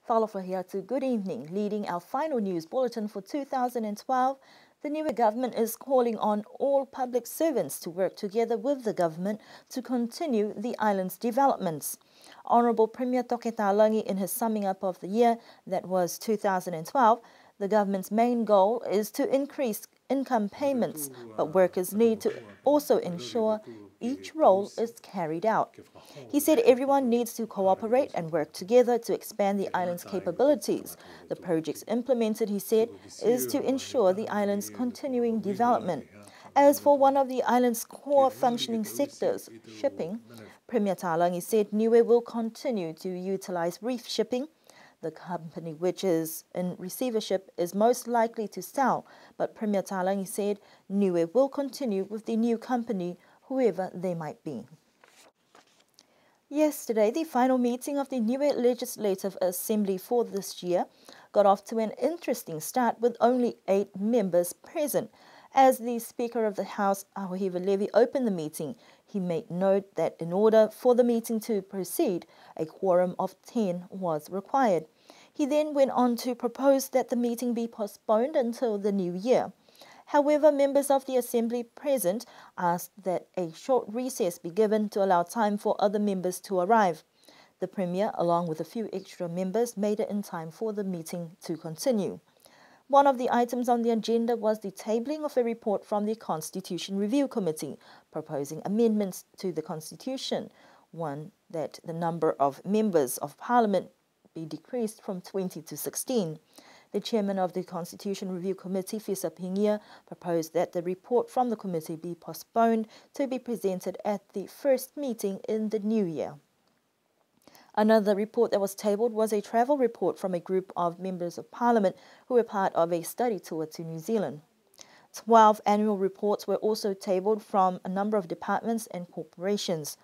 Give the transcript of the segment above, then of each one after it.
Falofahiatu, good evening. Leading our final news bulletin for 2012, the Niue government is calling on all public servants to work together with the government to continue the island's developments. Honourable Premier Toke Talangi, in his summing up of the year that was 2012, the government's main goal is to increase income payments, but workers need to also ensure each role is carried out. He said everyone needs to cooperate and work together to expand the island's capabilities. The projects implemented, he said, is to ensure the island's continuing development. As for one of the island's core functioning sectors, shipping, Premier Talangi said Niue will continue to utilize reef shipping. The company which is in receivership is most likely to sell, but Premier Talangi said Niue will continue with the new company, whoever they might be. Yesterday, the final meeting of the Niue Legislative Assembly for this year got off to an interesting start with only 8 members present. As the Speaker of the House, Ahohiva Levy, opened the meeting, he made note that in order for the meeting to proceed, a quorum of 10 was required. He then went on to propose that the meeting be postponed until the new year. However, members of the Assembly present asked that a short recess be given to allow time for other members to arrive. The Premier, along with a few extra members, made it in time for the meeting to continue. One of the items on the agenda was the tabling of a report from the Constitution Review Committee, proposing amendments to the Constitution. One, that the number of members of Parliament be decreased from 20 to 16. The chairman of the Constitution Review Committee, Fisa Pingia, proposed that the report from the committee be postponed to be presented at the first meeting in the new year. Another report that was tabled was a travel report from a group of members of Parliament who were part of a study tour to New Zealand. 12 annual reports were also tabled from a number of departments and corporations.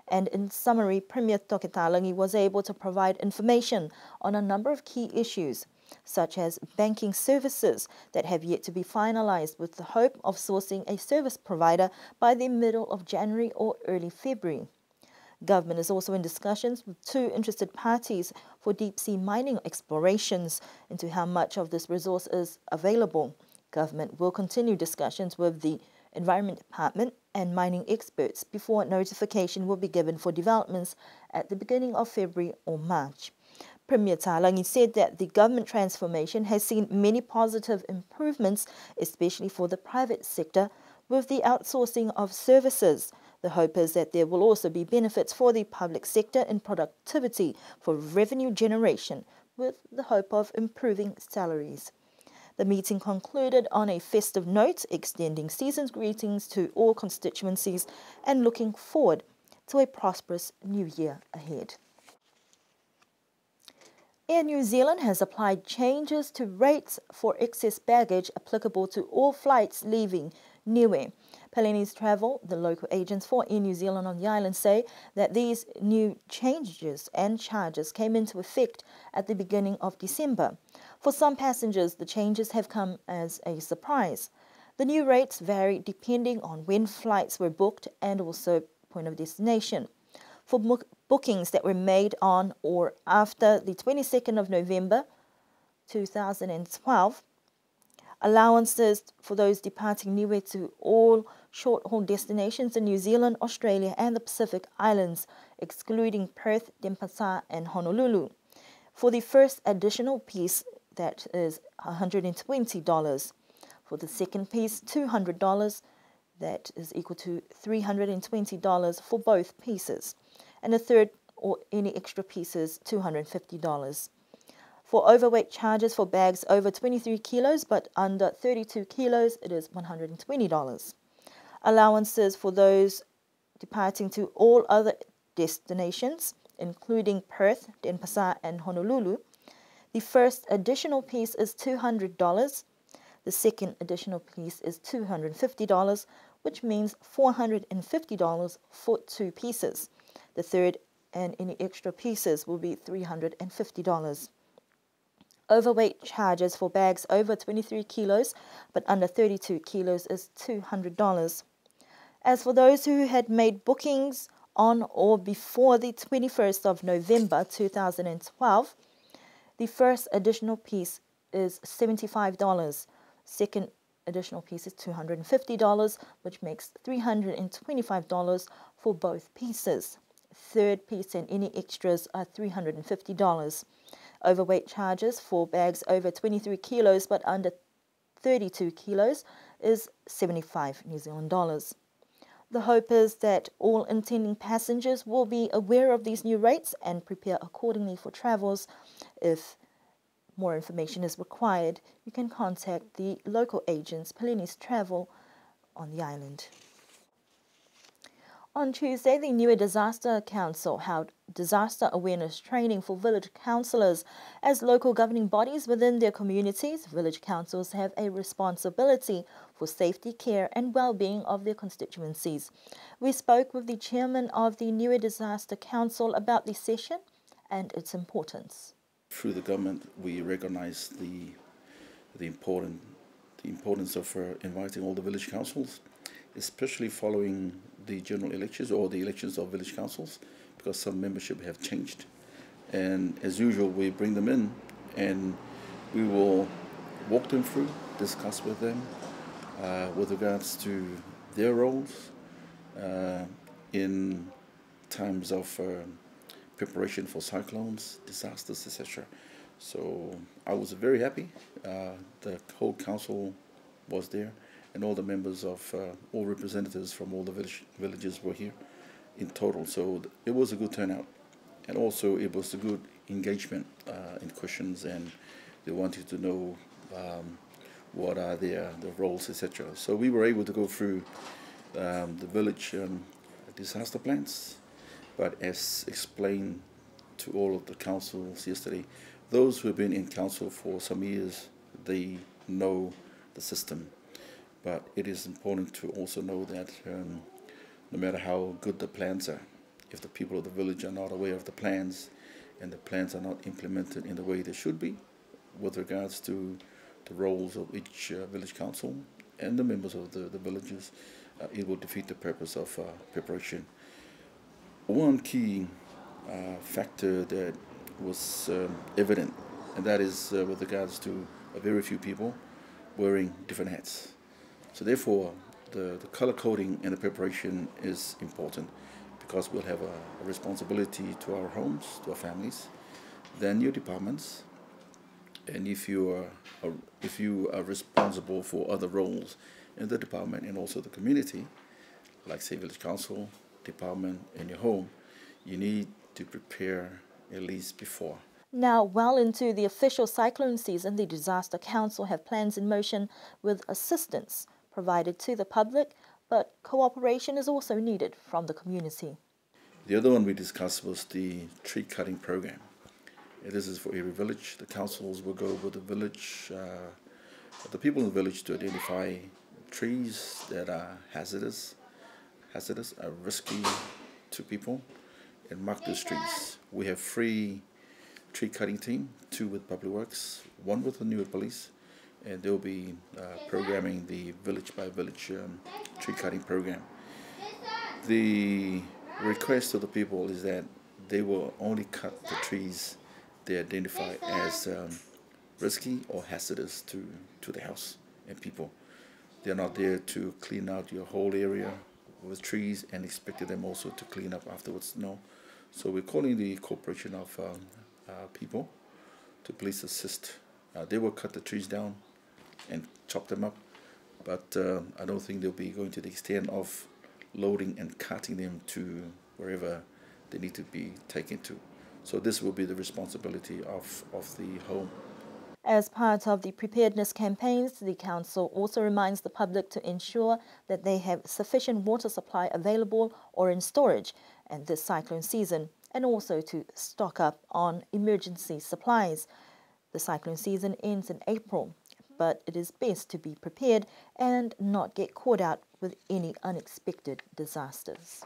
And in summary, Premier Toke Talangi was able to provide information on a number of key issues, such as banking services that have yet to be finalised, with the hope of sourcing a service provider by the middle of January or early February. Government is also in discussions with 2 interested parties for deep-sea mining explorations into how much of this resource is available. Government will continue discussions with the Environment Department and mining experts before notification will be given for developments at the beginning of February or March. Premier Talangi said that the government transformation has seen many positive improvements, especially for the private sector, with the outsourcing of services. The hope is that there will also be benefits for the public sector in productivity for revenue generation, with the hope of improving salaries. The meeting concluded on a festive note, extending season's greetings to all constituencies and looking forward to a prosperous new year ahead. Air New Zealand has applied changes to rates for excess baggage applicable to all flights leaving Niue. Pelenis Travel, the local agents for Air New Zealand on the island, say that these new changes and charges came into effect at the beginning of December. For some passengers, the changes have come as a surprise. The new rates vary depending on when flights were booked and also point of destination. For bookings that were made on or after the 22nd of November 2012, allowances for those departing Niue to all short-haul destinations in New Zealand, Australia and the Pacific Islands, excluding Perth, Denpasar and Honolulu. For the first additional piece, that is $120. For the second piece, $200. That is equal to $320 for both pieces. And the third or any extra pieces, $250. For overweight charges for bags over 23 kilos but under 32 kilos, it is $120. Allowances for those departing to all other destinations, including Perth, Denpasar and Honolulu. The first additional piece is $200. The second additional piece is $250, which means $450 for 2 pieces. The third and any extra pieces will be $350. Overweight charges for bags over 23 kilos but under 32 kilos is $200. As for those who had made bookings on or before the 21st of November 2012, The first additional piece is $75. Second additional piece is $250, which makes $325 for both pieces. Third piece and any extras are $350. Overweight charges for bags over 23 kilos but under 32 kilos is 75 New Zealand dollars. The hope is that all intending passengers will be aware of these new rates and prepare accordingly for travels. If more information is required, you can contact the local agents, Pelini's Travel, on the island. On Tuesday, the Niue Disaster Council held disaster awareness training for village councillors. As local governing bodies within their communities, village councils have a responsibility for safety, care and well-being of their constituencies. We spoke with the chairman of the Niue Disaster Council about the session and its importance. Through the government, we recognise the importance of inviting all the village councils, especially following the general elections or the elections of village councils, because some membership have changed. And as usual, we bring them in and we will walk them through, discuss with them with regards to their roles in times of preparation for cyclones, disasters, etc. So I was very happy. The whole council was there, and all the members of all representatives from all the villages were here in total. So it was a good turnout, and also it was a good engagement in questions, and they wanted to know what are the roles, etc. So we were able to go through the village disaster plans, but as explained to all of the councils yesterday, those who have been in council for some years, they know the system. But it is important to also know that no matter how good the plans are, if the people of the village are not aware of the plans and the plans are not implemented in the way they should be with regards to the roles of each village council and the members of the villages, it will defeat the purpose of preparation. One key factor that was evident, and that is with regards to a very few people wearing different hats. So therefore, the color coding and the preparation is important, because we'll have a responsibility to our homes, to our families, then your departments, and if you are responsible for other roles in the department and also the community, like say village council, department, and your home, you need to prepare at least before. Now, well into the official cyclone season, the Disaster Council have plans in motion with assistance provided to the public, but cooperation is also needed from the community. The other one we discussed was the tree cutting program. This is for every village. The councils will go with the village, the people in the village, to identify trees that are hazardous, are risky to people, and mark those trees. We have 3 tree cutting team, 2 with Public Works, 1 with the Niue Police, and they'll be programming the village by village tree cutting program. The request of the people is that they will only cut the trees they identify as risky or hazardous to the house and people. They're not there to clean out your whole area with trees and expected them also to clean up afterwards. No. So we're calling the cooperation of people to please assist. They will cut the trees down and chop them up, but I don't think they'll be going to the extent of loading and cutting them to wherever they need to be taken to. So this will be the responsibility of the home. As part of the preparedness campaigns, the Council also reminds the public to ensure that they have sufficient water supply available or in storage and this cyclone season, and also to stock up on emergency supplies. The cyclone season ends in April, but it is best to be prepared and not get caught out with any unexpected disasters.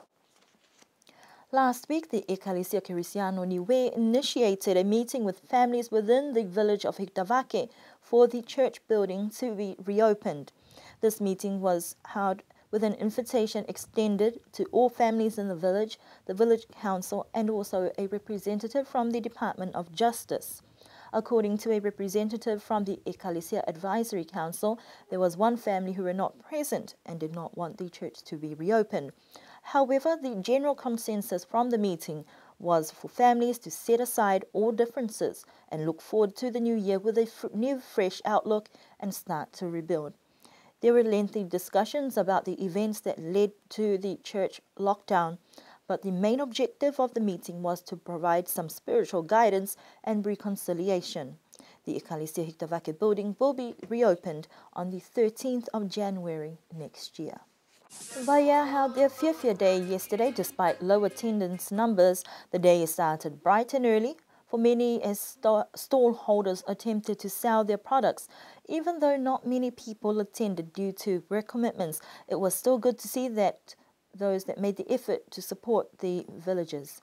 Last week, the Ecclesia Cristiano Niue initiated a meeting with families within the village of Hitavake for the church building to be reopened. This meeting was held with an invitation extended to all families in the village council, and also a representative from the Department of Justice. According to a representative from the Ecclesia Advisory Council, there was one family who were not present and did not want the church to be reopened. However, the general consensus from the meeting was for families to set aside all differences and look forward to the new year with a new, fresh outlook and start to rebuild. There were lengthy discussions about the events that led to the church lockdown, but the main objective of the meeting was to provide some spiritual guidance and reconciliation. The Ecclesia Hiktavake building will be reopened on the 13th of January next year. Vaya held their Fiafia Day yesterday. Despite low attendance numbers, the day started bright and early. For many, as stall holders attempted to sell their products. Even though not many people attended due to work commitments, it was still good to see that those that made the effort to support the villagers.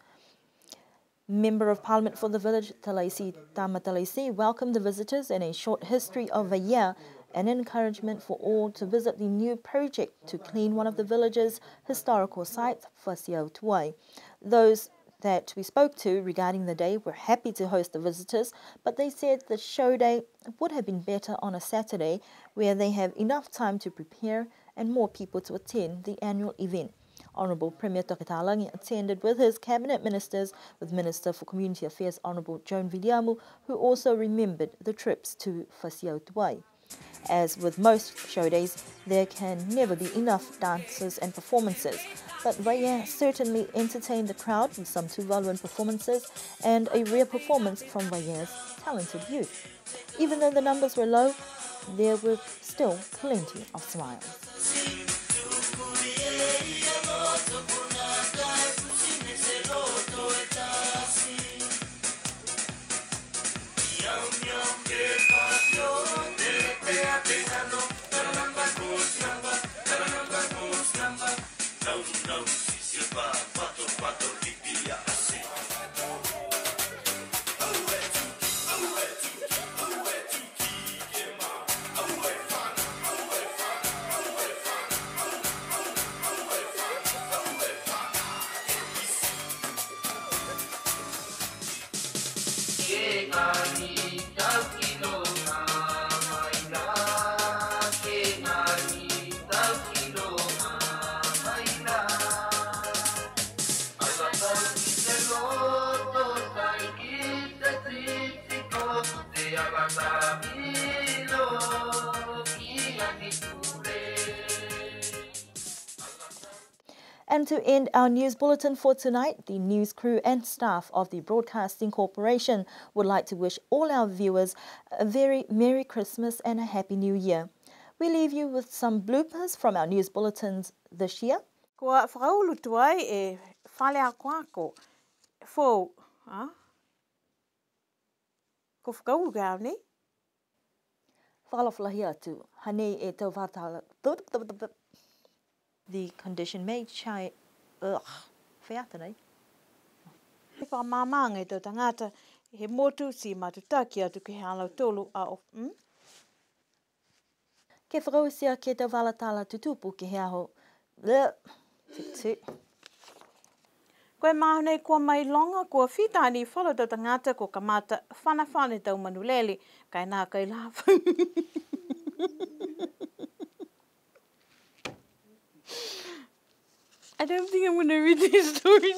Member of Parliament for the village, Talaisi Tamatalaisi, welcomed the visitors in a short history of a year and encouragement for all to visit the new project to clean one of the village's historical sites, Fasiau Tuai. Those that we spoke to regarding the day were happy to host the visitors, but they said the show day would have been better on a Saturday where they have enough time to prepare and more people to attend the annual event. Honourable Premier Takatalangi attended with his cabinet ministers, with Minister for Community Affairs Honourable Joan Viliamu, who also remembered the trips to Fasiau Tuai. As with most show days, there can never be enough dances and performances, but Vaya certainly entertained the crowd with some Tuvaluan performances and a rare performance from Vaya's talented youth. Even though the numbers were low, there were still plenty of smiles. And to end our news bulletin for tonight, the news crew and staff of the Broadcasting Corporation would like to wish all our viewers a very Merry Christmas and a Happy New Year. We leave you with some bloopers from our news bulletins this year. Kua whakaulu tuai e whale a koako. Fo, ha? Ko whakaulu gau ni? Whakalawhalahi atu, hanei e tau whatala. The condition may chai... Whiata nei. He whamamanga e tau tangata he motu si matutaki atu ke he alau tolu a o... Ke whakausia ke tau walatala tutupu ke he aho... Koe mahunei kua mai longa kua whitani whala tau tangata ko kamata whanawhane tau manulele kai nā kai lawa. I don't think I'm going to read this story.